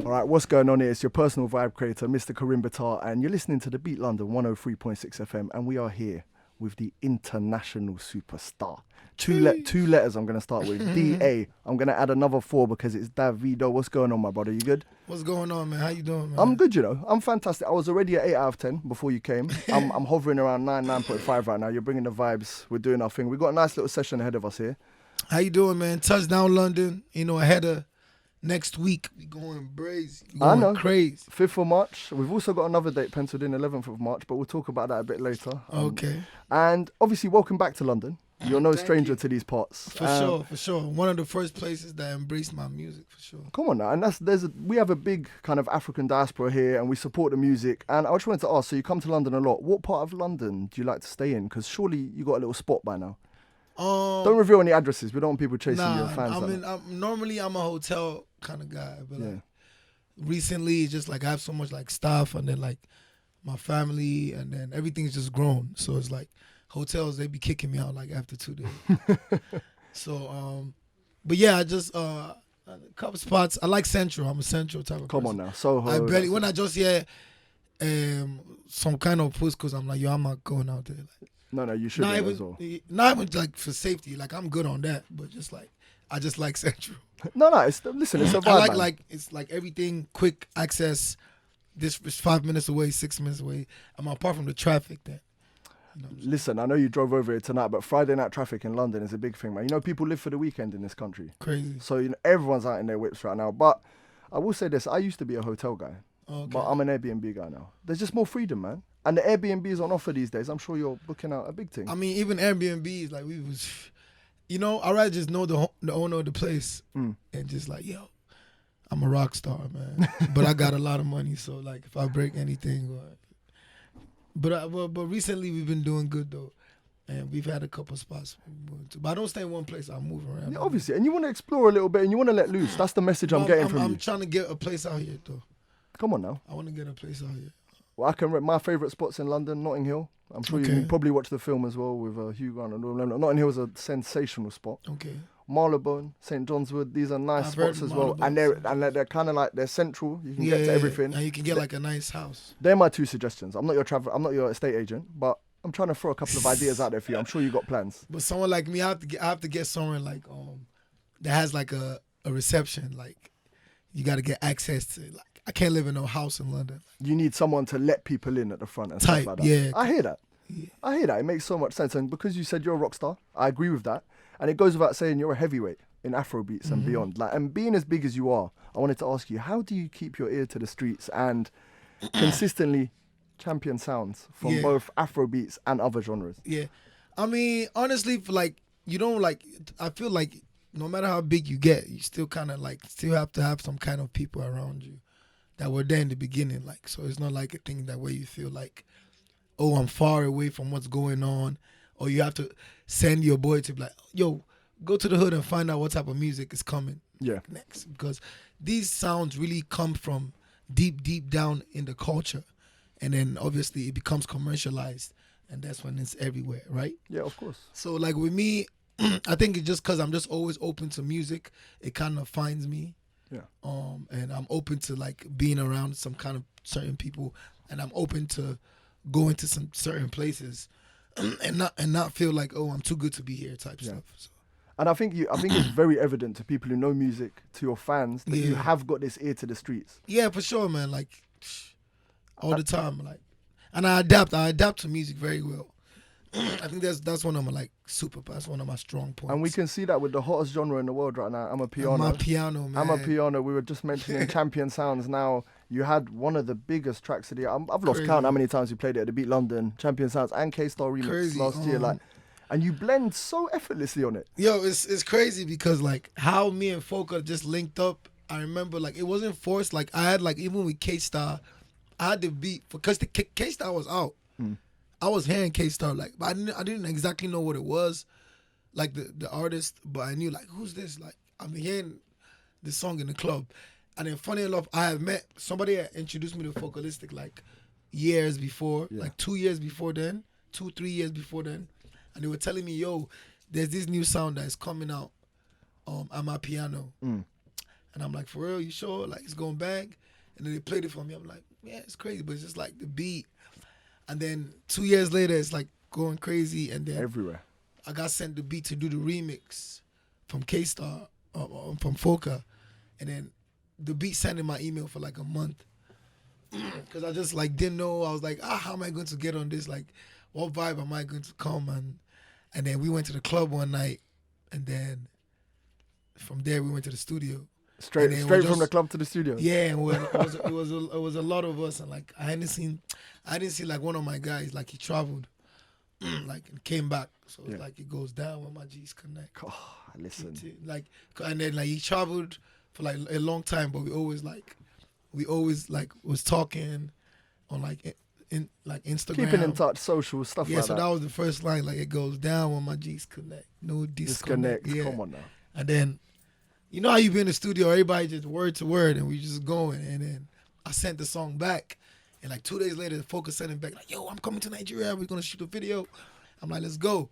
All right, what's going on here? It's your personal vibe creator, Mr. Karim Bitar, and you're listening to the Beat London 103.6 FM, and we are here with the international superstar. Two letters I'm going to start with. D-A. I'm going to add another 4 because it's Davido. What's going on, my brother? You good? What's going on, man? How you doing, man? I'm good, you know. I'm fantastic. I was already at 8 out of 10 before you came. I'm hovering around 9.5 right now. You're bringing the vibes. We're doing our thing. We've got a nice little session ahead of us here. How you doing, man? Touchdown London. You know, ahead of next week. We going crazy. I know. Crazy. 5th of March. We've also got another date penciled in, 11th of March, but we'll talk about that a bit later. Okay. And obviously, welcome back to London. You're no stranger to these parts. For sure. One of the first places that embraced my music, for sure. Come on now. And we have a big kind of African diaspora here, and we support the music. And I just wanted to ask, so you come to London a lot. What part of London do you like to stay in? Because surely you got a little spot by now. Don't reveal any addresses. We don't want people chasing your fans. Normally I'm a hotel kind of guy, but like recently it's just like I have so much like stuff, and then like my family, and then everything's just grown. So it's like hotels, they be kicking me out like after 2 days. So but yeah, I just a couple spots. I like Central. I'm a Central type of person. Come on now, Soho. I barely when I just hear some kind of push, cause I'm like, yo, I'm not going out there. Like, no, you should as well. Not even like for safety. Like I'm good on that, but just like I just like Central. No, listen, it's a vibe. I like it's like everything quick access. This is 5 minutes away, 6 minutes away. Apart from the traffic, that. You know listen, I know you drove over here tonight, but Friday night traffic in London is a big thing, man. You know, people live for the weekend in this country. Crazy. So you know, everyone's out in their whips right now. But I will say this: I used to be a hotel guy, but I'm an Airbnb guy now. There's just more freedom, man. And the Airbnb is on offer these days. I'm sure you're booking out a big thing. I mean, even Airbnbs, like you know, I'd rather just know the owner of the place and just like, yo, I'm a rock star, man. But I got a lot of money, so like if I break anything, but recently we've been doing good though, and we've had a couple spots. But I don't stay in one place. I move around. Yeah, obviously, and you want to explore a little bit, and you want to let loose. That's the message I'm getting from you. I'm trying to get a place out here though. Come on now. I want to get a place out here. Well, I can rep my favourite spots in London, Notting Hill. I'm sure you probably watched the film as well with Hugh Grant and all of them. Notting Hill is a sensational spot. Okay. Marylebone, St John's Wood, these are nice spots as well, and they're kind of like they're central. You can get to everything, and you can get like a nice house. They're my 2 suggestions. I'm not your estate agent, but I'm trying to throw a couple of ideas out there for you. I'm sure you got plans. But someone like me, I have to get someone like that has like a reception. Like you got to get access to. Like I can't live in no house in London. You need someone to let people in at the front and stuff like that. Yeah, I hear that. Yeah. I hear that. It makes so much sense, and because you said you're a rock star, I agree with that. And it goes without saying you're a heavyweight in Afrobeats and beyond. Like, and being as big as you are, I wanted to ask you, how do you keep your ear to the streets and consistently champion sounds from both Afrobeats and other genres? Yeah. I mean, honestly, you don't I feel like no matter how big you get, you still kind of still have to have some kind of people around you that were there in the beginning. Like, so it's not like a thing that way you feel like, oh, I'm far away from what's going on, or you have to send your boy to be like, yo, go to the hood and find out what type of music is coming next. Because these sounds really come from deep down in the culture. And then obviously it becomes commercialized, and that's when it's everywhere, right? Yeah, of course. So like with me, I think it's just because I'm just always open to music, it kind of finds me. Yeah. And I'm open to like being around some kind of certain people, and I'm open to going to some certain places and not feel like, oh, I'm too good to be here type stuff. So. And I think it's very evident to people who know music, to your fans, that you have got this ear to the streets. Yeah, for sure, man. Like all the time, like, and I adapt to music very well. I think that's one of my that's one of my strong points. And we can see that with the hottest genre in the world right now, Amapiano. Amapiano, man. Amapiano. We were just mentioning Champion Sounds. Now you had one of the biggest tracks of the year. I've lost count how many times you played it at the Beat London, Champion Sounds and K-Star remix last year. And you blend so effortlessly on it. Yo, it's crazy because like how me and Folka just linked up. I remember like it wasn't forced. Like I had like even with K-Star, I had the beat because the K-Star was out. I was hearing K-Star but I didn't exactly know what it was, like the artist, but I knew like who's this? Like I've been hearing this song in the club, and then funny enough, I have met somebody that introduced me to Folkalistic like years before, like 2 years before then, 2-3 years before then, and they were telling me, yo, there's this new sound that is coming out, Amapiano. And And I'm like, for real, you sure? Like, it's going bang? And then they played it for me. I'm like, yeah, it's crazy, but it's just like the beat. And then 2 years later, it's like going crazy. And then Everywhere. I got sent the beat to do the remix from K-Star, from Foka. And then the beat sent in my email for like a month. Because I just like didn't know. I was like, how am I going to get on this? Like, what vibe am I going to come? And then we went to the club one night. And then from there, we went to the studio. Straight from the club to the studio. Yeah, and it was a lot of us, and like I didn't see like one of my guys, like he traveled, like and came back. So it's like it goes down when my G's connect. Oh, listen. Like, and then like he traveled for like a long time, but we always was talking on like in like Instagram, keeping in touch, social stuff. Yeah, like so that was the first line. Like it goes down when my G's connect. No disconnect. Yeah. Come on now. And then. You know how you be in the studio, everybody just word to word, and we just going. And then I sent the song back, and like 2 days later, the Focus sent it back, like, yo, I'm coming to Nigeria, we're going to shoot a video. I'm like, let's go.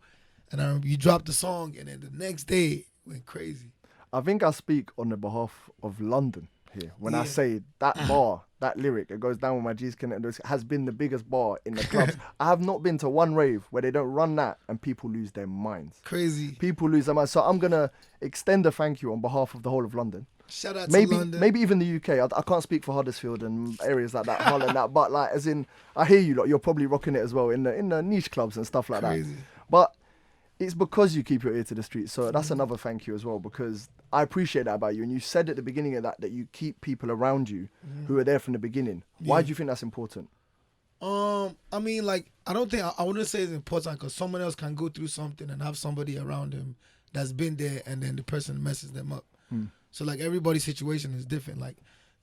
And you dropped the song, and then the next day, it went crazy. I think I speak on the behalf of London here when I say that bar, that lyric, it goes down with my G's connected, has been the biggest bar in the clubs. I have not been to one rave where they don't run that and people lose their minds. Crazy. People lose their minds. So I'm going to extend a thank you on behalf of the whole of London. Shout out to London. Maybe even the UK. I can't speak for Huddersfield and areas like that, Hull and that, but like as in, I hear you lot, you're probably rocking it as well in the niche clubs and stuff like that. But it's because you keep your ear to the streets. So that's another thank you as well, because I appreciate that about you. And you said at the beginning of that you keep people around you who are there from the beginning. Why do you think that's important? I mean, like, I wouldn't say it's important because someone else can go through something and have somebody around him that's been there, and then the person messes them up. So like everybody's situation is different. Like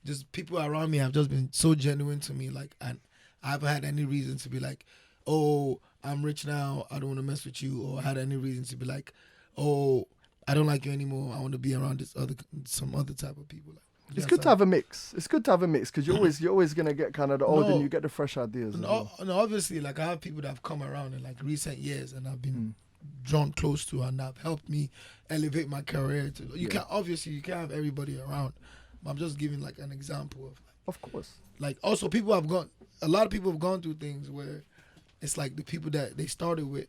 just people around me have just been so genuine to me. Like, and I haven't had any reason to be like, oh, I'm rich now, I don't want to mess with you, or I had any reason to be like, oh, I don't like you anymore, I want to be around some other type of people. Like, it's good to have a mix. It's good to have a mix because you're always gonna get kind of the old and you get the fresh ideas. No, obviously, like I have people that have come around in like recent years and I've been drawn close to and have helped me elevate my career. You can't have everybody around. I'm just giving like an example of course. Like also a lot of people have gone through things where it's like the people that they started with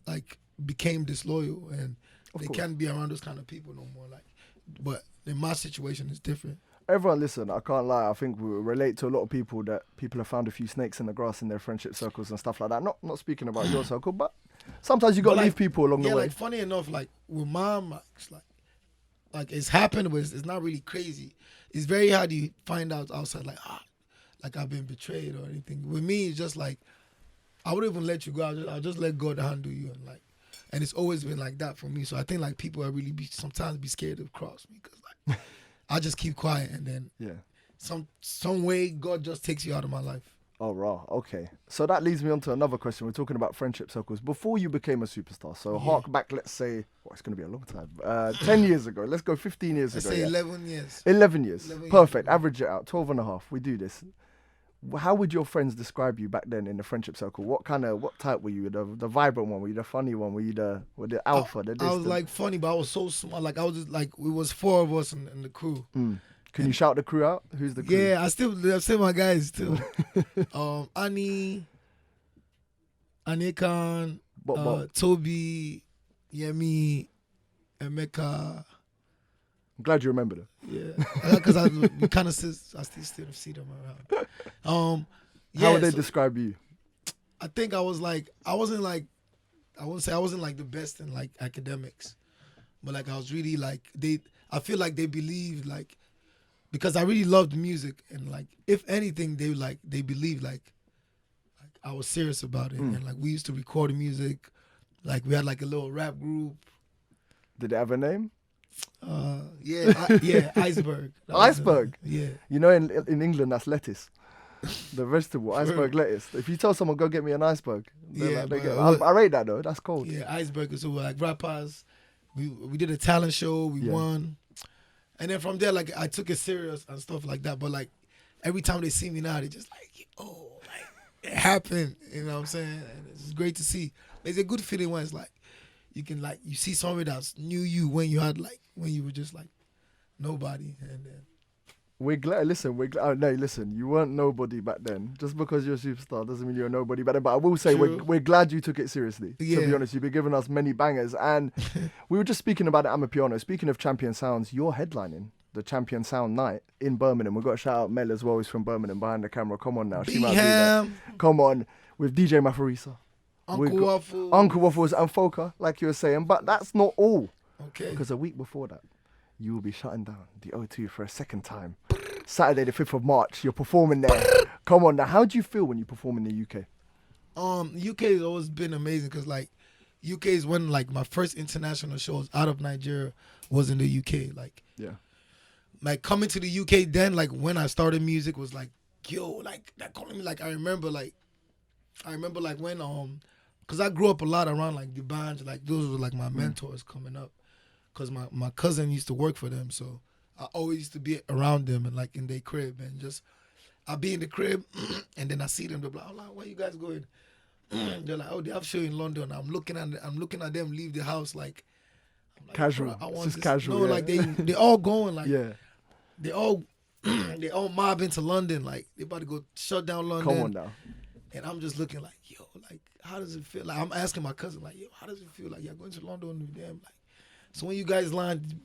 like became disloyal and they can't be around those kind of people no more. Like, but in my situation, it's different. Everyone, listen, I can't lie. I think we relate to a lot of people that people have found a few snakes in the grass in their friendship circles and stuff like that. Not speaking about your circle, but sometimes you got to leave people along the way. Like funny enough, like with mom, it's like it's happened, but it's not really crazy. It's very hard to find out outside, like I've been betrayed or anything. With me, it's just like I wouldn't even let you go. I'll just let God handle you and it's always been like that for me. So I think like people are really sometimes be scared to cross me because like I just keep quiet and then some way God just takes you out of my life. Oh, raw. Okay. So that leads me on to another question. We're talking about friendship circles. Before you became a superstar, so hark back, let's say, it's going to be a long time, 10 years ago. Let's go 15 years ago. Let's say 11 years. 11 years. Perfect. Average it out. 12 and a half. We do this. How would your friends describe you back then in the friendship circle? What type were you? The vibrant one? Were you the funny one? Were you the alpha? I was like funny, but I was so small. Like I was just like, it was 4 of us in the crew. Can you shout the crew out? Who's the crew? Yeah, I still my guys too. Annie Khan, Toby, Yemi, Emeka. I'm glad you remember them. Yeah, because I still see them around. How would they describe you? I think I wasn't like the best in like academics, but like I was really like I feel like they believed like. Because I really loved music and like if anything they believed like I was serious about it and like we used to record music, like we had like a little rap group. Did it have a name? Iceberg. Iceberg. Yeah. You know in England that's lettuce. The vegetable, iceberg lettuce. If you tell someone go get me an iceberg, I rate that though. That's cold. Yeah, iceberg. So we're like rappers. We did a talent show. We won. And then from there, like, I took it serious and stuff like that. But, like, every time they see me now, they just like, oh, like, it happened. You know what I'm saying? And it's great to see. It's a good feeling when it's like, you can, like, you see somebody that's knew you when you were just, like, nobody, and then We're glad. Listen, we're glad. No, listen. You weren't nobody back then. Just because you're a superstar doesn't mean you're a nobody back then. But I will say True. we're glad you took it seriously. To be Yeah. honest, you've been giving us many bangers, and we were just speaking about it. Amapiano. Speaking of Champion Sounds, you're headlining the Champion Sound Night in Birmingham. We've got to shout out Mel as well. He's from Birmingham behind the camera. Come on now, she might be there. Beham, Come on with DJ Mafarisa, Uncle Waffle, Uncle Waffles, and Foka, like you were saying. But that's not all. Okay. Because a week before that, you will be shutting down the O2 for a second time. Saturday, the 5th of March, you're performing there. Come on now, how do you feel when you perform in the UK? UK has always been amazing because like UK is when like my first international shows out of Nigeria was in the UK. Like coming to the UK then, like when I started music was like, yo, like that calling me. Like I remember like when because I grew up a lot around like the bands, like those were like my mentors coming up. Cause my cousin used to work for them, so I always used to be around them and like in their crib and just I'll be in the crib and then I see them. They're like, oh, where you guys going? They're like, oh, they have a show in London. I'm looking at them leave the house like Casual. I It's want just this. casual. No, yeah. like they all going like yeah. they all mob into London like they about to go shut down London. Come on now. And I'm just looking like, yo, like how does it feel? Like I'm asking my cousin like, yo, how does it feel? Like you're going to London with them like. So when you guys land,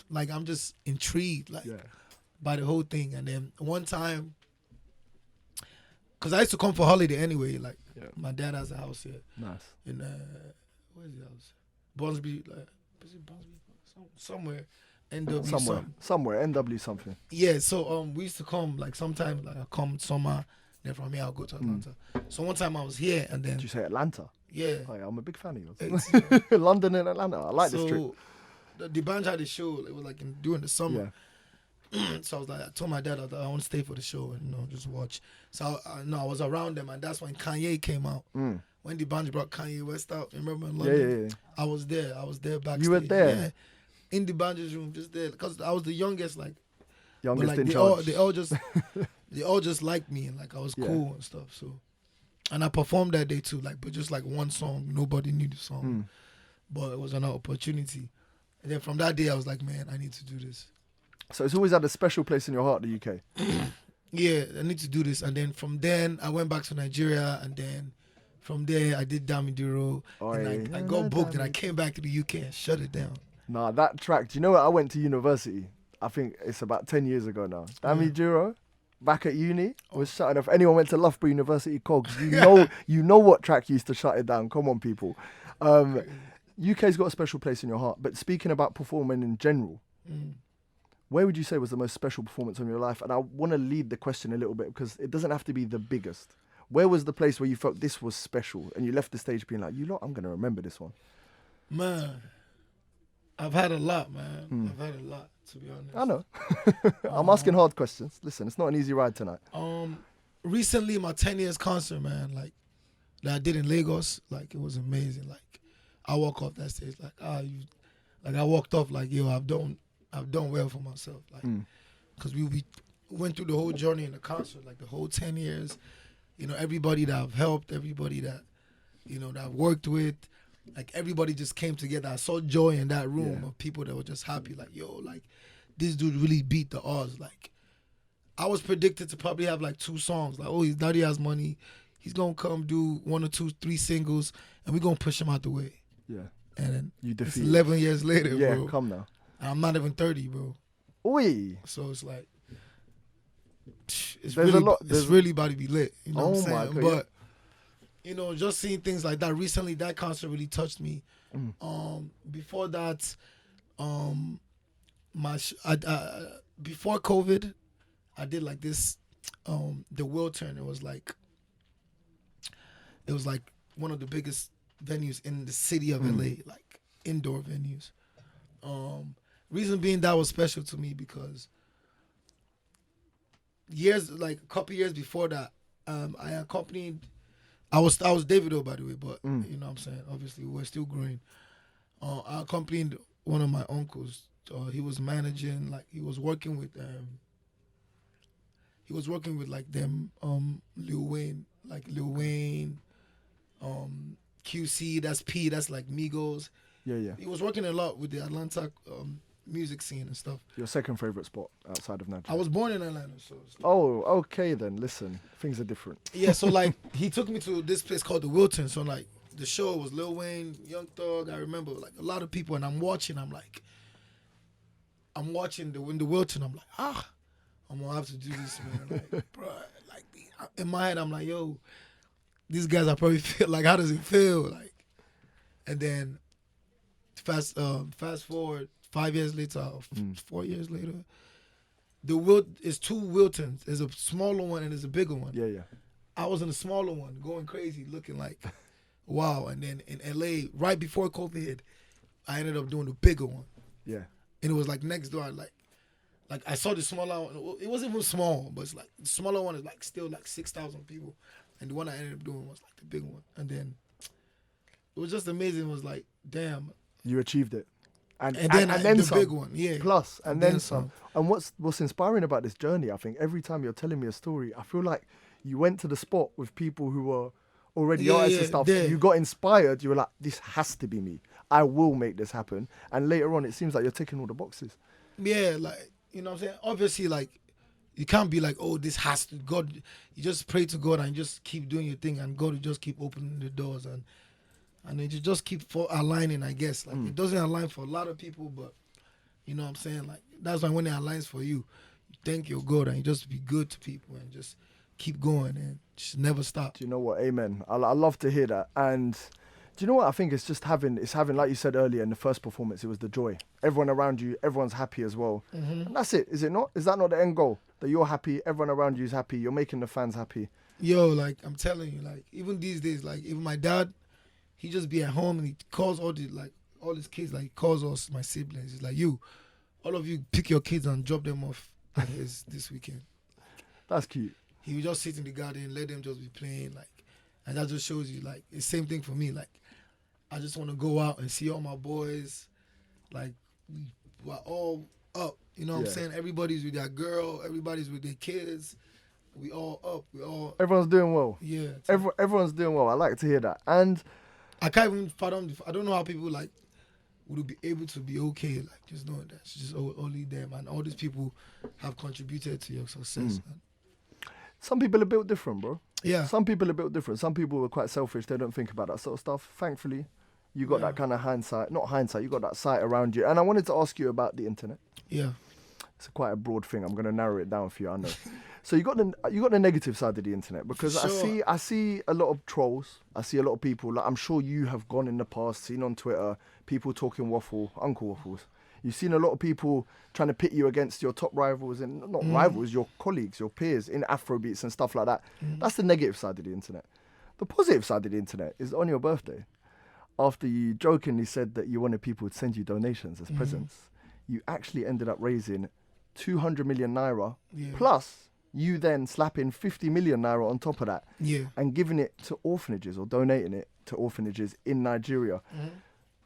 like I'm just intrigued, like by the whole thing. And then one time, cause I used to come for holiday anyway. Like my dad has a house here. Nice. In where's the house? Bonsby, like is it Bonsby? Somewhere. NW Somewhere. NW something. Yeah. So we used to come like sometimes like I come summer. Then from here I'll go to Atlanta. So one time I was here and then. Did you say Atlanta? Yeah. Oh, yeah, I'm a big fan of yours. London and Atlanta. I like this trip. The band had a show. It was like during the summer. Yeah. So I was like, I told my dad I want to stay for the show and just watch. So I was around them and that's when Kanye came out. When the band brought Kanye West out, remember in London? Yeah. I was there backstage. You were there? Yeah. In the band's room, just there, because I was the youngest, like. Youngest like, in charge. They all just liked me and like I was cool and stuff. So. And I performed that day too, like, but just like one song. Nobody knew the song, but it was an opportunity. And then from that day, I was like, man, I need to do this. So it's always had a special place in your heart, the UK. Yeah, I need to do this. And then from then, I went back to Nigeria, and then from there, I did Davido, and I got booked, and I came back to the UK and shut it down. Nah, that track. Do you know what? I went to university. I think it's about 10 years ago now. Davido. Back at uni, was shutting off. Anyone went to Loughborough University Cogs, you know what track used to shut it down. Come on, people. UK's got a special place in your heart. But speaking about performing in general, where would you say was the most special performance of your life? And I want to lead the question a little bit because it doesn't have to be the biggest. Where was the place where you felt this was special and you left the stage being like, I'm going to remember this one? Man, I've had a lot, man. I've had a lot, to be honest. I know. I'm asking hard questions. Listen, it's not an easy ride tonight. Recently, my 10 years concert, man, like that I did in Lagos, like it was amazing. Like I walk off that stage, like I walked off like, yo, I've done well for myself, like because we went through the whole journey in the concert, like the whole 10 years. Everybody that I've helped, everybody that that I've worked with. Like everybody just came together. I saw joy in that room of people that were just happy. Like, yo, like this dude really beat the odds. Like I was predicted to probably have like 2 songs. Like, oh, his daddy has money. He's gonna come do 1 or 2, 3 singles, and we're gonna push him out the way. Yeah. And then you it's 11 years later, bro. Yeah, come now. I'm not even 30, bro. Oi. So it's like it's really about to be lit. You know what I'm saying? God, but just seeing things like that recently, that concert really touched me. Before that, before COVID, I did like this, the Wiltern. It was like one of the biggest venues in the city of LA, like indoor venues. Reason being that was special to me because a couple years before that, I accompanied. I was Davido, by the way, but you know what I'm saying? Obviously, we were still growing. I accompanied one of my uncles. He was managing, like, he was working with like them, Lil Wayne, QC, that's P, that's like Migos. Yeah. He was working a lot with the Atlanta music scene and stuff. Your second favorite spot outside of I Nigeria? was born in Atlanta, so Oh, okay then. Listen, things are different. yeah. So like he took me to this place called the Wilton. So like the show was Lil Wayne, Young Thug. I remember like a lot of people, and I'm watching the Wilton. I'm like, I'm gonna have to do this, man. Like, bro, like in my head, I'm like, yo, these guys I probably feel like, how does it feel? Like, and then fast forward 5 years later, or 4 years later, is two Wiltons. There's a smaller one and there's a bigger one. Yeah, yeah. I was in the smaller one, going crazy, looking like, wow. And then in LA, right before COVID hit, I ended up doing the bigger one. Yeah. And it was like next door. Like I saw the smaller one. It wasn't even small, but it's like the smaller one is like still like 6,000 people, and the one I ended up doing was like the big one. And then it was just amazing. It was like, damn. You achieved it. And then the some. big one, yeah. Plus, and then some. And what's inspiring about this journey, I think, every time you're telling me a story, I feel like you went to the spot with people who were already artists and stuff. Yeah. You got inspired. You were like, this has to be me. I will make this happen. And later on, it seems like you're ticking all the boxes. Yeah, like, you know what I'm saying? Obviously, like, you can't be like, oh, this has to, God. You just pray to God and just keep doing your thing, and God will just keep opening the doors, and then you just keep aligning, I guess. Like, it doesn't align for a lot of people, but, you know what I'm saying? Like, that's why when it aligns for you, you thank your God and you just be good to people and just keep going and just never stop. Do you know what? Amen. I love to hear that. And do you know what? I think it's just having, like you said earlier in the first performance, it was the joy. Everyone around you, everyone's happy as well. And that's it, is it not? Is that not the end goal? That you're happy, everyone around you is happy, you're making the fans happy. Yo, like, I'm telling you, like, even these days, like, even my dad, he just be at home and he calls all his kids, like, he calls us, my siblings. He's like, all of you pick your kids and drop them off at his this weekend. That's cute. He would just sit in the garden, let them just be playing, like, and that just shows you, like, it's the same thing for me. Like, I just want to go out and see all my boys. Like, we're all up. You know what I'm saying? Everybody's with their girl. Everybody's with their kids. We all up. Everyone's doing well. Yeah. Everyone's doing well. I like to hear that. And I can't even fathom. I don't know how people, like, would be able to be okay. Like, just knowing that it's just only them. And all these people have contributed to your success. some people are built different, bro. Yeah. Some people are built different. Some people are quite selfish. They don't think about that sort of stuff. Thankfully, you got that kind of you got that sight around you. And I wanted to ask you about the internet. Yeah. It's quite a broad thing. I'm going to narrow it down for you, I know. So you got the negative side of the internet, because Sure. I see a lot of trolls. I see a lot of people, like I'm sure you have gone in the past, seen on Twitter, people talking waffle, Uncle Waffles. You've seen a lot of people trying to pit you against your top rivals, and not rivals, your colleagues, your peers in Afrobeats and stuff like that. That's the negative side of the internet. The positive side of the internet is on your birthday, after you jokingly said that you wanted people to send you donations as presents, you actually ended up raising 200 million Naira, plus you then slapping 50 million Naira on top of that, and giving it to orphanages, or donating it to orphanages in Nigeria.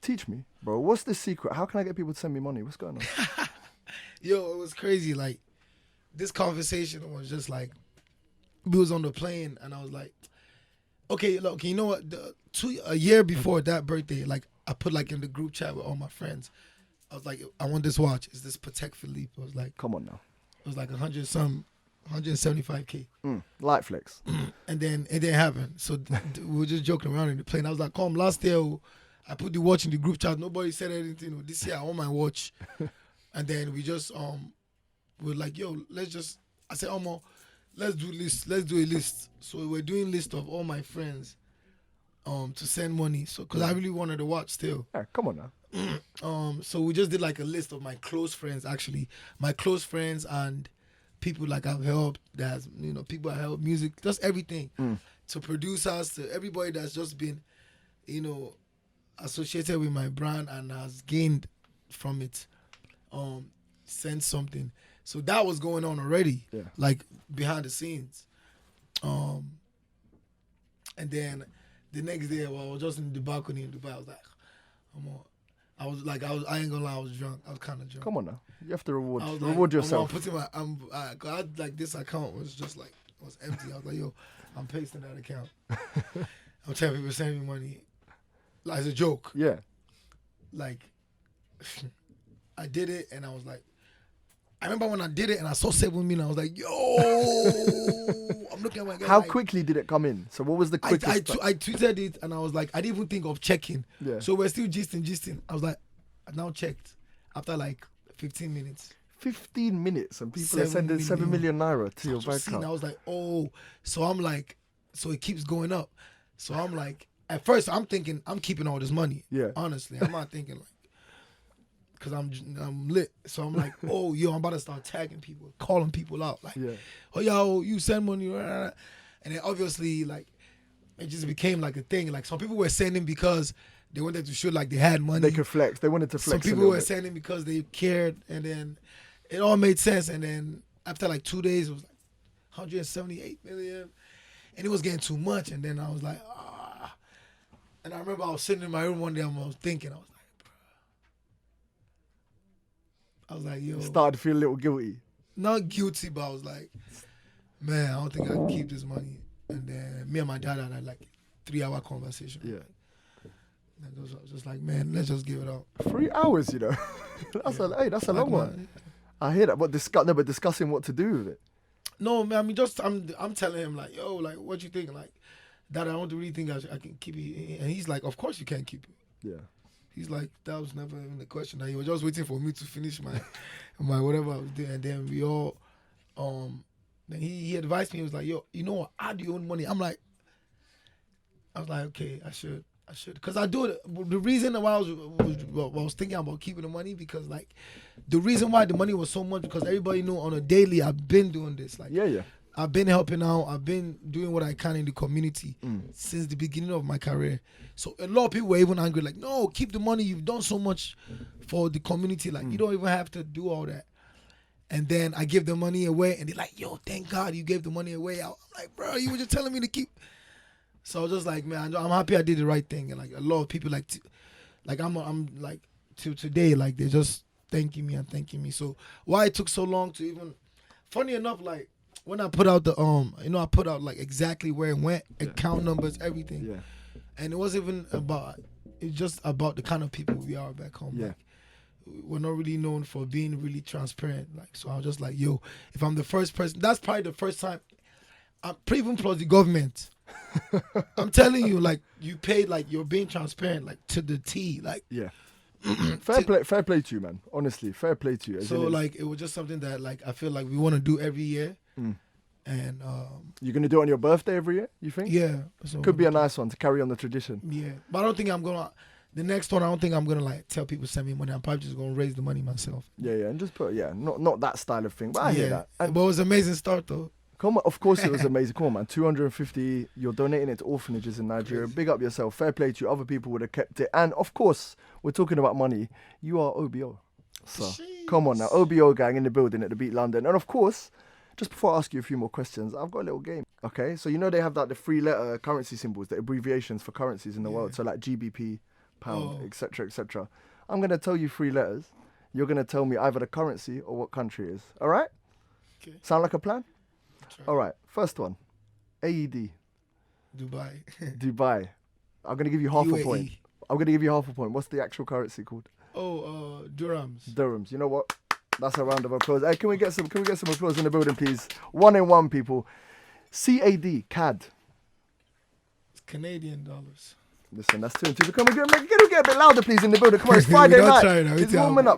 Teach me, bro, what's the secret? How can I get people to send me money? What's going on? Yo, it was crazy. Like, this conversation was just like, we was on the plane and I was like, okay, look, you know what? A year before that birthday, like, I put like in the group chat with all my friends, I was like, I want this watch. It's this Patek Philippe. I was like, come on now. It was like 175K. Light flex. And then it didn't happen. So we were just joking around in the plane. I was like, come, last year, I put the watch in the group chat. Nobody said anything. This year, I want my watch. And then we just, we're like, yo, I said, Omo, let's do a list. So we're doing a list of all my friends to send money. So, because I really wanted to watch still. Yeah, come on now. So we just did like a list of my close friends, actually. My close friends and people like I've helped, that's, people I helped, music, just everything. To producers, to everybody that's just been, associated with my brand and has gained from it, sent something. So that was going on already, like behind the scenes. And then the next day, I was just in the balcony in Dubai. I ain't gonna lie, I was drunk. I was kind of drunk. Come on now, you have to reward Like, yourself. I had like this account was just like, it was empty. I was like, yo, I'm pasting that account. I'm telling people send me money, like, as a joke. Yeah. Like, I did it, and I was like, I remember when I did it, and I saw 7 million. I was like, yo, I'm looking at my guy. How like, quickly did it come in? So what was the quickest? I tweeted it, and I was like, I didn't even think of checking. Yeah. So we're still gisting. I was like, I now checked after like 15 minutes. 15 minutes, and people are sending 7 million naira to your bank account. I was like, oh, so I'm like, so it keeps going up. So I'm like, at first I'm thinking I'm keeping all this money. Yeah. Honestly, I'm not thinking like, cause I'm lit. So I'm like, oh, yo, I'm about to start tagging people, calling people out, like, oh, yo, you send money, and then obviously like, it just became like a thing. Like some people were sending because they wanted to show like they had money. They could flex. They wanted to flex. Some people were sending because they cared, and then it all made sense. And then after like 2 days, it was like 178 million, and it was getting too much. And then I was like, ah. And I remember I was sitting in my room one day, and I was thinking, I was like, bro. I was like, yo. Started to feel a little guilty. Not guilty, but I was like, man, I don't think I can keep this money. And then me and my dad had like 3-hour conversation. Yeah. And I was just like, man, let's just give it up. 3 hours, you know. That's that's a long one. I hear that, but discussing what to do with it. No, man. I mean, just I'm telling him like, yo, like, what you think? Like, Dad, I don't really think I can keep it. And he's like, of course you can't keep it. Yeah. He's like, that was never even the question. He was just waiting for me to finish my whatever I was doing, and then we all, then he advised me. He was like, yo, you know what? I do your own money. I was like, okay, I should. Because I do it. The reason why I was thinking about keeping the money, because like, the reason why the money was so much, because everybody knew on a daily I've been doing this. Like, yeah. I've been helping out. I've been doing what I can in the community since the beginning of my career. So a lot of people were even angry, like, no, keep the money. You've done so much for the community. Like, you don't even have to do all that. And then I give the money away, and they're like, yo, thank God you gave the money away. I'm like, bro, you were just telling me to keep. So I was just like, man, I'm happy I did the right thing. And like a lot of people like I'm like till today, like they're just thanking me. So why it took so long to even, funny enough, like when I put out the I put out like exactly where it went, account numbers, everything. Yeah. And it wasn't even about, it's just about the kind of people we are back home. Yeah. Like, we're not really known for being really transparent. Like, so I was just like, yo, if I'm the first person, that's probably the first time, even plus the government. I'm telling you, like, you paid, like, you're being transparent, like, to the T, like. Yeah. fair play to you, man. Honestly, fair play to you. So, like, it was just something that, like, I feel like we want to do every year. And you're gonna do it on your birthday every year, you think? Yeah. So could be a nice one to carry on the tradition. Yeah, but I don't think I'm gonna. The next one, I don't think I'm gonna like tell people send me money. I'm probably just gonna raise the money myself. Yeah, and just put not that style of thing. But I hear that. But it was an amazing start though. Come on, of course it was amazing. Come on, man. 250. You're donating it to orphanages in Nigeria. Big up yourself. Fair play to you. Other people would have kept it. And of course, we're talking about money. You are OBO. So come on now, OBO gang in the building at the Beat London. And of course, just before I ask you a few more questions, I've got a little game. Okay, so you know they have like the 3-letter currency symbols, the abbreviations for currencies in the world. So like GBP, pound, etc., etc. I'm gonna tell you 3 letters. You're gonna tell me either the currency or what country it is. All right? Okay. Sound like a plan? Sure. All right. First one, AED. Dubai. Dubai. I'm gonna give you half UAE. a point. I'm gonna give you half a point. What's the actual currency called? Dirhams. Dirhams. You know what? That's a round of applause. Hey, can we get some applause in the building, please? 1 and 1, people. CAD. CAD. It's Canadian dollars. Listen, that's 2 and 2. Come on, get a bit louder, please, in the building. Come on, it's Friday night.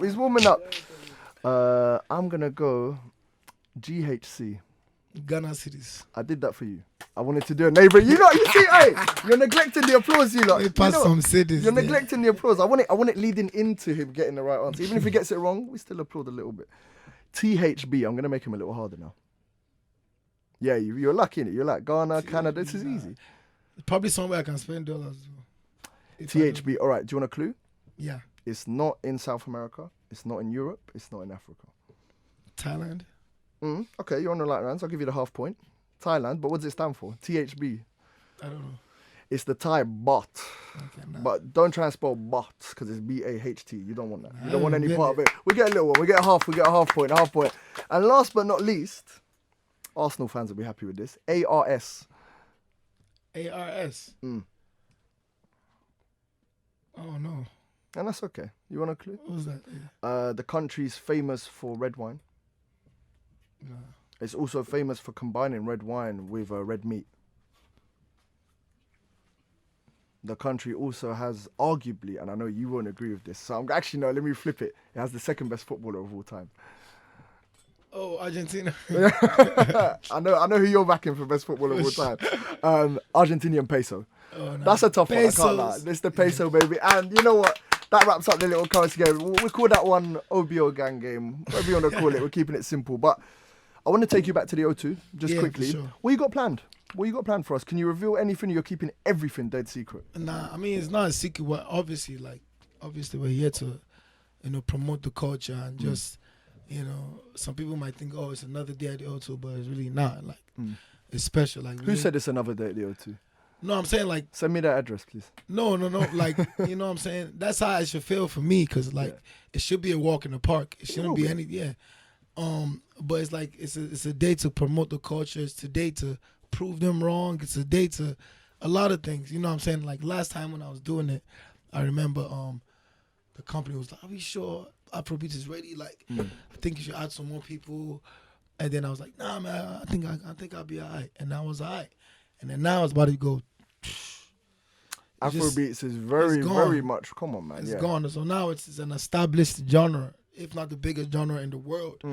He's warming up. I'm gonna go GHC. Ghana cities. I did that for you. I wanted to do a neighbor. You see, hey, you're neglecting the applause, you lot. We passed some cities. You're neglecting the applause. I want it leading into him getting the right answer. Even if he gets it wrong, we still applaud a little bit. THB. I'm gonna make him a little harder now. Yeah, you're lucky in it. You're like Ghana, Canada. This is easy. Probably somewhere I can spend dollars. THB. All right. Do you want a clue? Yeah. It's not in South America. It's not in Europe. It's not in Africa. Thailand. Okay, you're on the right lines. I'll give you the half point. Thailand, but what does it stand for? THB. I don't know. It's the Thai baht. Okay, nah. But don't try and spell baht because it's BAHT. You don't want that. You don't want any part of it. We get a little one. We get a half point. And last but not least, Arsenal fans will be happy with this. ARS. ARS. Oh no. And that's okay. You want a clue? What was that? The country's famous for red wine. Nah. It's also famous for combining red wine with red meat. The country also has arguably, and I know you won't agree with this, so I'm actually, no, let me flip it. It has the second best footballer of all time. Oh, Argentina. I know who you're backing for best footballer of all time. Argentinian peso. Oh, no. That's a tough one, I can't lie. Pesos. It's the peso, baby. And you know what? That wraps up the little currency game. We call that one OBO gang game. Whatever you want to call it, we're keeping it simple. But I want to take you back to the O2, just quickly. For sure. What you got planned? What you got planned for us? Can you reveal anything? You're keeping everything dead secret. Nah, I mean, it's not a secret. But obviously we're here to, promote the culture and just, some people might think, oh, it's another day at the O2, but it's really not. Like, it's special. Like, Who said it's another day at the O2? No, I'm saying like. Send me that address, please. No. Like, you know what I'm saying? That's how it should feel for me, because it should be a walk in the park. It shouldn't be any, but it's like it's a day to promote the culture. It's a day to prove them wrong. It's a day to a lot of things. You know what I'm saying? Like last time when I was doing it, I remember the company was like, "Are we sure Afrobeats is ready? Like, I think you should add some more people." And then I was like, "Nah, man, I think I'll be alright." And I was alright. And then now it's about to go. Afrobeats is very much. Come on, man. It's gone. So now it's an established genre, if not the biggest genre in the world.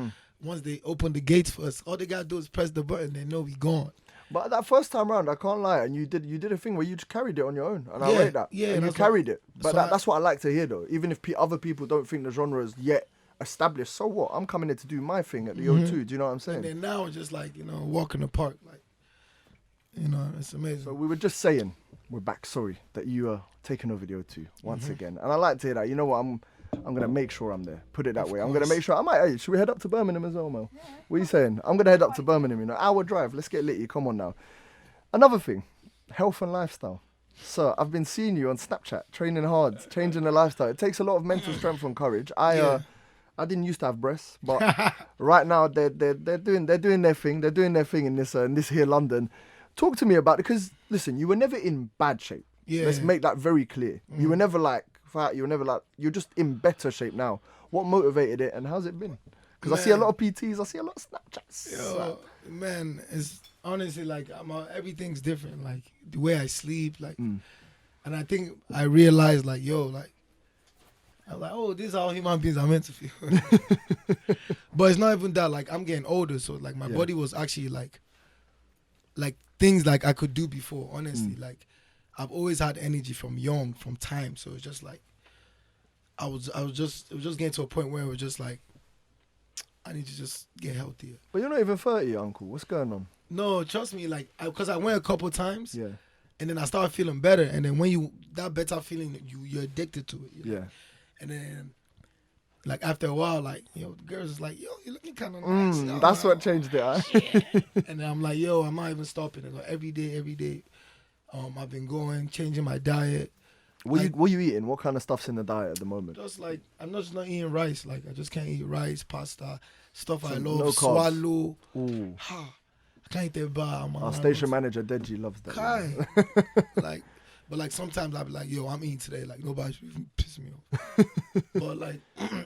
Once they open the gates for us, all they gotta do is press the button. They know we gone. But that first time round, I can't lie, and you did a thing where you just carried it on your own, and I rate that. Yeah, and you carried it. But that's what I like to hear, though. Even if other people don't think the genre is yet established, so what? I'm coming in to do my thing at the O2. Do you know what I'm saying? And then now it's just like walk in the park, like it's amazing. So we were just saying, we're back. Sorry that you are taking over the O2 once again, and I like to hear that. You know what? I'm gonna make sure I'm there. Put it that way. I'm gonna make sure. Hey, should we head up to Birmingham as well, Mel? What are you saying? I'm gonna head up to Birmingham. Hour drive. Let's get litty. Come on now. Another thing, health and lifestyle. Sir, I've been seeing you on Snapchat, training hard, changing the lifestyle. It takes a lot of mental strength and courage. I didn't used to have breasts, but right now they're doing their thing. They're doing their thing in this here London. Talk to me about it, because listen, you were never in bad shape. Yeah. Let's make that very clear. You were never like fat. You were never like, you're just in better shape now. What motivated it, and how's it been? Because I see a lot of PTs, I see a lot of Snapchats. Yo, man, it's honestly like everything's different. Like the way I sleep, like, and I think I realized like, I'm like, oh, this is how human beings are meant to feel. But it's not even that. Like I'm getting older, so like my body was actually like things like I could do before. Honestly, like I've always had energy from time. So it's just like it was just getting to a point where it was just like I need to just get healthier. But you're not even 30, uncle. What's going on? No, trust me. Like because I went a couple times. Yeah. And then I started feeling better. And then when that better feeling, you're addicted to it. Yeah. And then, like, after a while, like, the girls is like, yo, you're looking kind of nice. That's what changed it, huh? And then I'm like, yo, I'm not even stopping it. Like, every day. I've been changing my diet. What you eating? What kind of stuff's in the diet at the moment? Just like, I'm just not eating rice. Like, I just can't eat rice, pasta, stuff I love, no carbs. Swallow. Ooh. I can't eat that bar. Our station manager, Deji, loves that. Kai. But like sometimes I'll be like, yo, I'm eating today. Like nobody should even piss me off. But like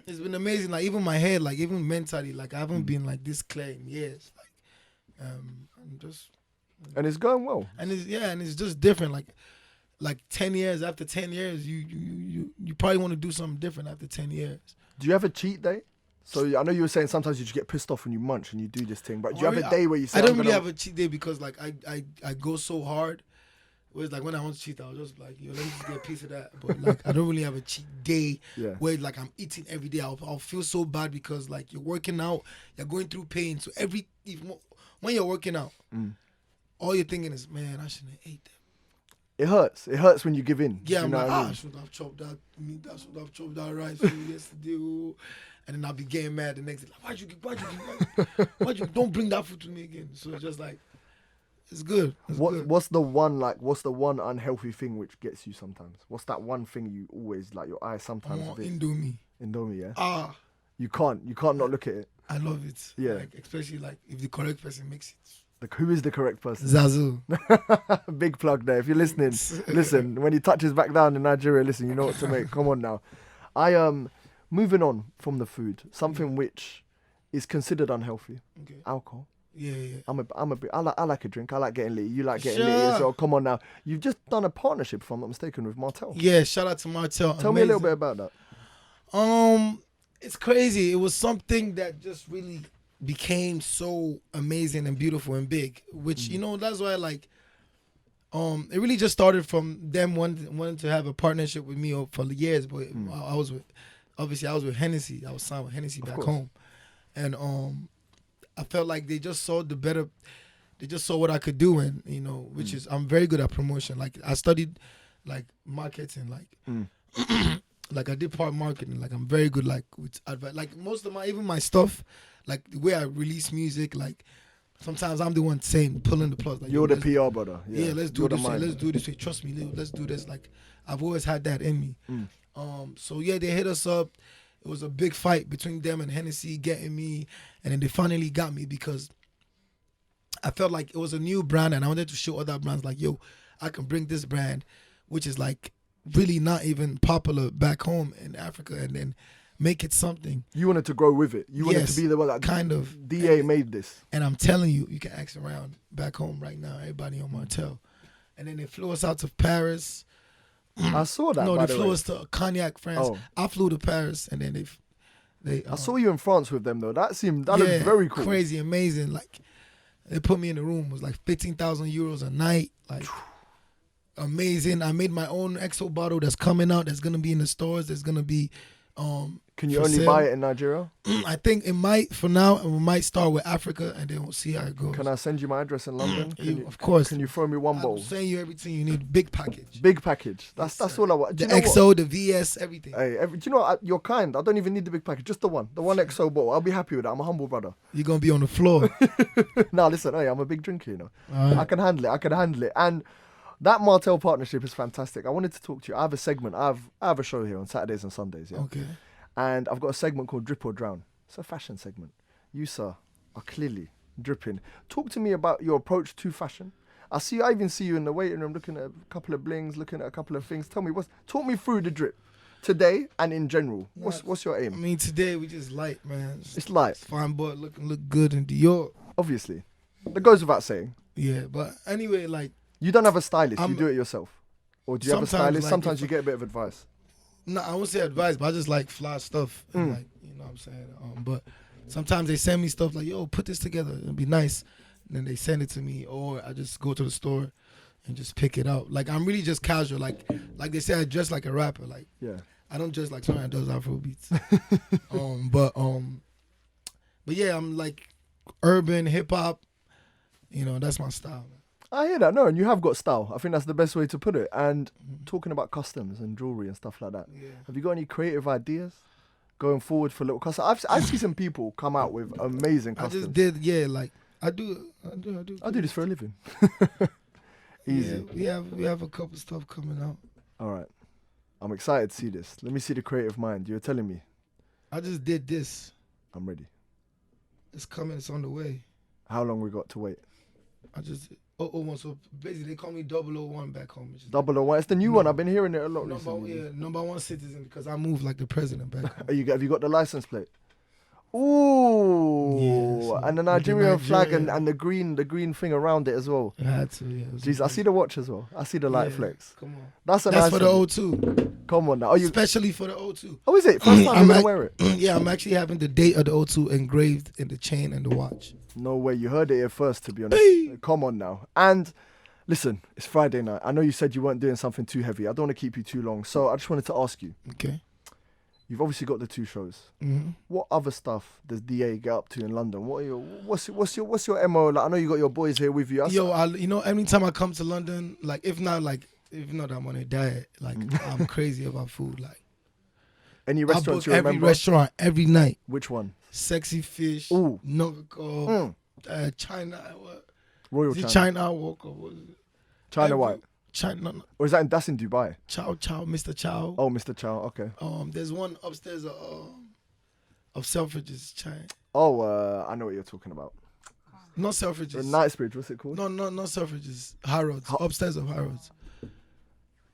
it's been amazing. Like even my head, like even mentally, like I haven't been like this clear in years. Like I'm just. And it's going well. And it's just different. Like 10 years after 10 years, you probably want to do something different after 10 years. Do you have a cheat day? So I know you were saying sometimes you just get pissed off when you munch and you do this thing, but do you have a day where you say, I don't really have a cheat day because like I go so hard. Whereas like when I want to cheat, I was just like, yo, let me just get a piece of that. But like I don't really have a cheat day where like I'm eating every day. I'll feel so bad because like you're working out, you're going through pain. So when you're working out, all you're thinking is, man, I shouldn't have ate that. It hurts. It hurts when you give in. Yeah, I'm like, I should have chopped that meat. I should have chopped that rice yesterday. And then I'll be getting mad the next day. Like, why'd you don't bring that food to me again? So it's just like, it's good. What's the one unhealthy thing which gets you sometimes? What's that one thing you always like your eyes sometimes? Indomie. Indomie, yeah. You can't not look at it. I love it. Yeah. Like, especially like if the correct person makes it. Who is the correct person? Zazu. Big plug there. If you're listening, listen. When he touches back down in Nigeria, listen, you know what to make. Come on now. Moving on from the food, something which is considered unhealthy. Okay. Alcohol. Yeah. I like a drink. I like getting lit. You like getting lit as well. Come on now. You've just done a partnership, if I'm not mistaken, with Martell. Yeah, shout out to Martell. Tell me a little bit about that. It's crazy. It was something that just really became so amazing and beautiful and big, which that's why like it really just started from them wanting to have a partnership with me for years. But I was with Hennessy. I was signed with Hennessy back home, and I felt like they just saw they just saw what I could do, and which is I'm very good at promotion. Like I studied like marketing, like like I did part marketing. Like I'm very good like with advice. Like most of my stuff, like the way I release music, like sometimes I'm the one pulling the plug. Like, you're the PR brother. Yeah, let's do this way. Let's do this way. Trust me, let's do this. Like I've always had that in me. So yeah, they hit us up. It was a big fight between them and Hennessy getting me, and then they finally got me because I felt like it was a new brand, and I wanted to show other brands like, yo, I can bring this brand, which is like really not even popular back home in Africa, and then make it something. You wanted to grow with it. You wanted to be the one that kind of DA made this. And I'm telling you, you can ask around back home right now, everybody on Martell. And then they flew us out to Paris. I saw that. No, they flew us to Cognac, France. Oh. I flew to Paris, and then they. I saw you in France with them though. That looked very cool. Crazy, amazing. Like they put me in the room. It was like 15,000 euros a night. Like amazing. I made my own XO bottle that's coming out. That's gonna be in the stores. There's gonna be. Can you only buy it in Nigeria? I think it might for now, and we might start with Africa, and then we'll see how it goes. Can I send you my address in London? Of course. Can you throw me one bowl? I'm sending you everything you need. Big package. Big package. That's all I want. The XO, the VS, everything. Hey, do you know what? You're kind. I don't even need the big package. Just the one XO bottle. I'll be happy with that. I'm a humble brother. You're gonna be on the floor. Nah, listen. Hey, I'm a big drinker. Right. I can handle it. And that Martell partnership is fantastic. I wanted to talk to you. I have a segment. I have a show here on Saturdays and Sundays. Yeah. Okay. And I've got a segment called Drip or Drown. It's a fashion segment. You, sir, are clearly dripping. Talk to me about your approach to fashion. I even see you in the waiting room looking at a couple of blings, looking at a couple of things. Talk me through the drip today and in general. What's your aim? I mean, today we just light, man. It's light. It's fine, but look good in Dior. Obviously. That goes without saying. Yeah, but anyway, like... You don't have a stylist. You do it yourself. Or do you have a stylist? Like, sometimes you get a bit of advice. No, I won't say advice, but I just like fly stuff. And like, you know what I'm saying? But sometimes they send me stuff like, yo, put this together. It'd be nice. And then they send it to me, or I just go to the store and just pick it out. Like, I'm really just casual. Like they say, I dress like a rapper. Like, yeah. I don't dress like someone that does Afrobeats. But yeah, I'm like urban, hip-hop. That's my style, man. I hear that. No, and you have got style. I think that's the best way to put it. And talking about customs and jewelry and stuff like that, have you got any creative ideas going forward for little customs? I've seen some people come out with amazing customs. I just did, like I do. I do this for a living. Easy. Yeah, we have a couple stuff coming out. All right, I'm excited to see this. Let me see the creative mind. You're telling me. I just did this. I'm ready. It's coming. It's on the way. How long we got to wait? I just. So basically they call me 001 back home. 001, it's the new one. I've been hearing it a lot recently. Yeah, number one citizen because I moved like the president back home. Have you got the license plate? Ooh, yes, and the Nigerian flag and the green thing around it as well. I had to, yeah. Jeez, I see the watch as well. I see the light flex. Come on. That's nice for the O2. Come on now. Especially for the O2. Oh, is it? First time I'm going to wear it? Yeah, I'm actually having the date of the O2 engraved in the chain and the watch. No way. You heard it here first, to be honest. Come on now. And listen, it's Friday night. I know you said you weren't doing something too heavy. I don't want to keep you too long. So I just wanted to ask you. Okay. You've obviously got the 2 shows. Mm-hmm. What other stuff does DA get up to in London? What's your MO? Like, I know you got your boys here with you. Every time I come to London, like if not I'm on a diet. Like I'm crazy about food. Like any restaurants you remember? Every restaurant every night. Which one? Sexy Fish. Ooh. Nogaco. China. What? Royal is China. It China Walker. What is it? China White. China. No. Or that's in Dubai? Chow, Mr. Chow. Oh, Mr. Chow. Okay. There's one upstairs of Selfridges. China. Oh, I know what you're talking about. Not Selfridges. Knightsbridge. What's it called? No, not Selfridges. Harrods. Upstairs of Harrods.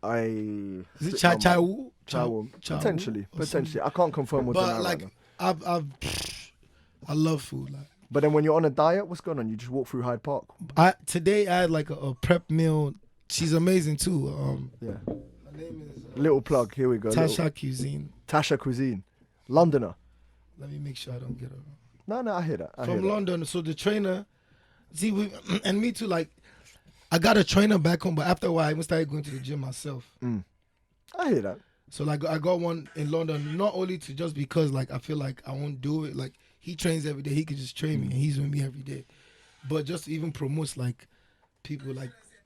Is it Chai Wu? Potentially. I can't confirm what's but in like right now. I love food. Like, but then when you're on a diet, what's going on? You just walk through Hyde Park. Today I had like a prep meal. She's amazing too. Yeah. Her name is Little plug. Here we go. Tasha Cuisine. Tasha Cuisine, Londoner. Let me make sure I don't get her wrong. No, I hear that. From London. So the trainer, and me too. Like, I got a trainer back home, but after a while, I even started going to the gym myself. I hear that. So like, I got one in London, not only to just because like I feel like I won't do it. Like, he trains every day, he could just train me, and he's with me every day. But just to even promotes like people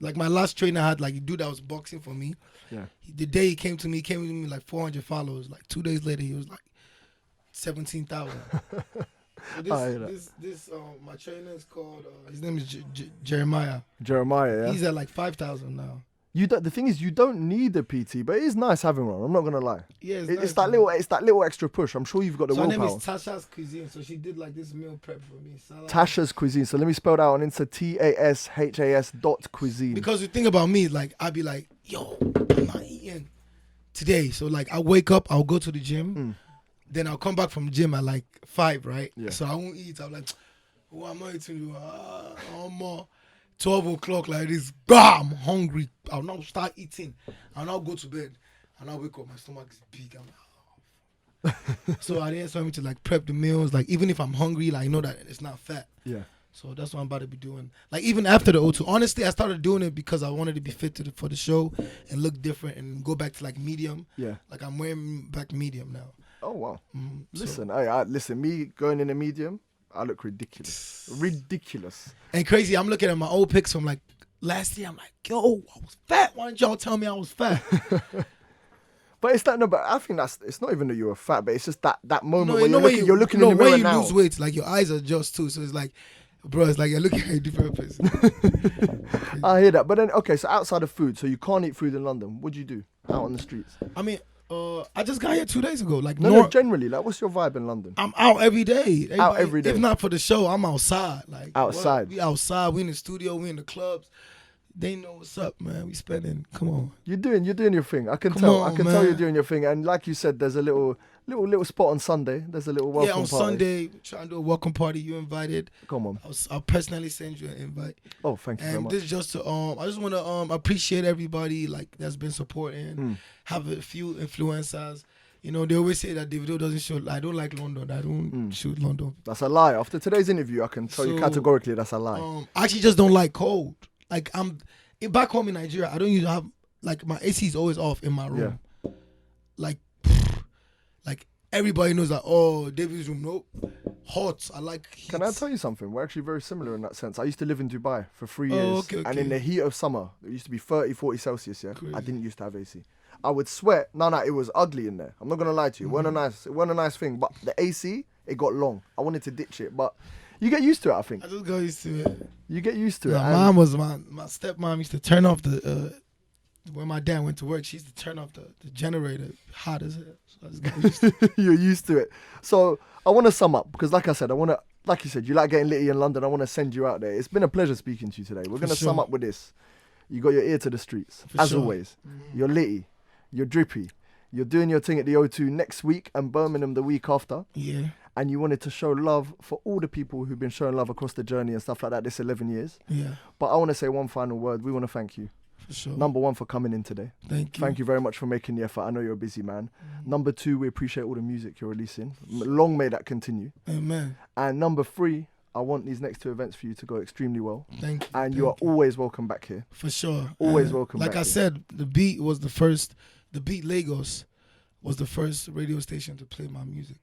like my last trainer had like a dude that was boxing for me. Yeah. The day he came to me like 400 followers. Like 2 days later, he was like 17,000. So my trainer is called. His name is Jeremiah. Yeah. He's at like 5,000 now. The thing is, you don't need a PT, but it is nice having one. I'm not gonna lie. Yeah, it's that little extra push. I'm sure you've got the willpower. Her name is Tasha's Cuisine, so she did like this meal prep for me. Tasha's Cuisine. So let me spell it out on Insta. TASHAS.cuisine. Because the thing about me, like I'd be like, yo, I'm not eating today. So like I wake up, I'll go to the gym, then I'll come back from the gym at like 5, right? Yeah. So I won't eat. I'm like, oh, I'm not eating. More. 12 o'clock like this, I'm hungry. I'll now start eating. I'll now go to bed. I'll now wake up. My stomach is big. I'm like, oh. So I didn't want me to like prep the meals. Like even if I'm hungry, like I know that it's not fat. Yeah. So that's what I'm about to be doing. Like even after the O2, honestly, I started doing it because I wanted to be fit for the show and look different and go back to like medium. Yeah. Like I'm wearing back medium now. Oh wow. Listen, me going in a medium, I look ridiculous. And crazy, I'm looking at my old pics from like last year. I'm like, yo, I was fat. Why didn't y'all tell me I was fat? But it's that, no, but I think it's not even that you were fat, but it's just that moment when you're looking in the mirror when you now. lose weight, like your eyes adjust too. So it's like, bro, it's like you're looking at a different person. I hear that. But then, okay, so outside of food, so you can't eat food in London. What do you do out on the streets? I mean, I just got here 2 days ago. Like no, generally, like what's your vibe in London? I'm out every day. Every day. If not for the show, I'm outside. Like outside. We outside. We in the studio. We in the clubs. They know what's up, man. We spending. Come on. You're doing your thing. I can tell you're doing your thing. And like you said, there's a little spot on Sunday. There's a little welcome party. Yeah, on Sunday, trying to do a welcome party. You invited. Come on. I'll personally send you an invite. Oh, thank you very much. And this is just to I just want to appreciate everybody like that's been supporting. Have a few influencers. You know, they always say that Davido doesn't show. I don't like London. I don't shoot London. That's a lie. After today's interview, I can tell you categorically that's a lie. I actually just don't like cold. Like back home in Nigeria, I don't usually have like my AC is always off in my room. Yeah. Like everybody knows that. Oh, David's room, nope. Hot. I like heat. Can I tell you something? We're actually very similar in that sense. I used to live in Dubai for 3 years. Okay. And in the heat of summer, it used to be 30, 40 Celsius, yeah? Crazy. I didn't used to have AC. I would sweat. No, it was ugly in there. I'm not going to lie to you. It wasn't a nice thing. But the AC, it got long. I wanted to ditch it. But you get used to it, I think. I just got used to it. You get used to it. My stepmom used to turn off the... when my dad went to work, she used to turn off the generator hot as hell. So I just got used to it. You're used to it. So I want to sum up because like I said, like you said, you like getting litty in London. I want to send you out there. It's been a pleasure speaking to you today. We're going to sum up with this. You got your ear to the streets, as always. You're litty. You're drippy. You're doing your thing at the O2 next week and Birmingham the week after. Yeah. And you wanted to show love for all the people who've been showing love across the journey and stuff like that this 11 years. Yeah. But I want to say one final word. We want to thank you. For sure. Number one, for coming in today. Thank you. Thank you very much for making the effort. I know you're a busy man. Number two, we appreciate all the music you're releasing. Long may that continue. Amen. And number three, I want these next 2 events for you to go extremely well. Thank you. And you are always welcome back here. For sure. Always welcome back. Like I said, the Beat Lagos was the first radio station to play my music.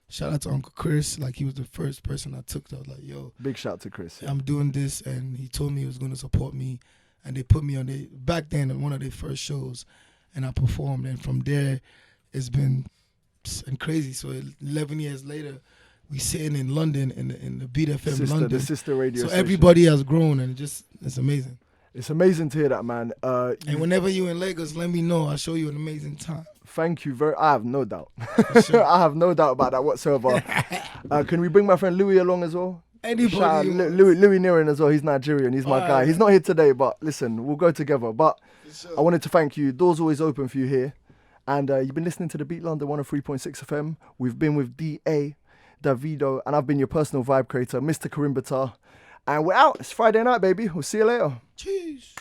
Shout out to Uncle Chris. Like, he was the first person I took that. Like, yo. Big shout out to Chris. I'm doing this. And he told me he was going to support me. And they put me on back then on one of their first shows. And I performed. And from there, it's been crazy. So 11 years later, we sitting in London in the Beat FM London. The sister radio So station. everybody has grown. And it's amazing. It's amazing to hear that, man. And whenever you're in Lagos, let me know. I'll show you an amazing time. Thank you I have no doubt. Sure. I have no doubt about that whatsoever. Can we bring my friend Louis along as well? Anybody. Shout out you want. Louis Niran as well. He's Nigerian. He's my guy. He's not here today, but listen, we'll go together. But I wanted to thank you. Doors always open for you here. And you've been listening to the Beat London 103.6 FM. We've been with DA, Davido, and I've been your personal vibe creator, Mr. Karim Bitar. And we're out. It's Friday night, baby. We'll see you later. Cheers.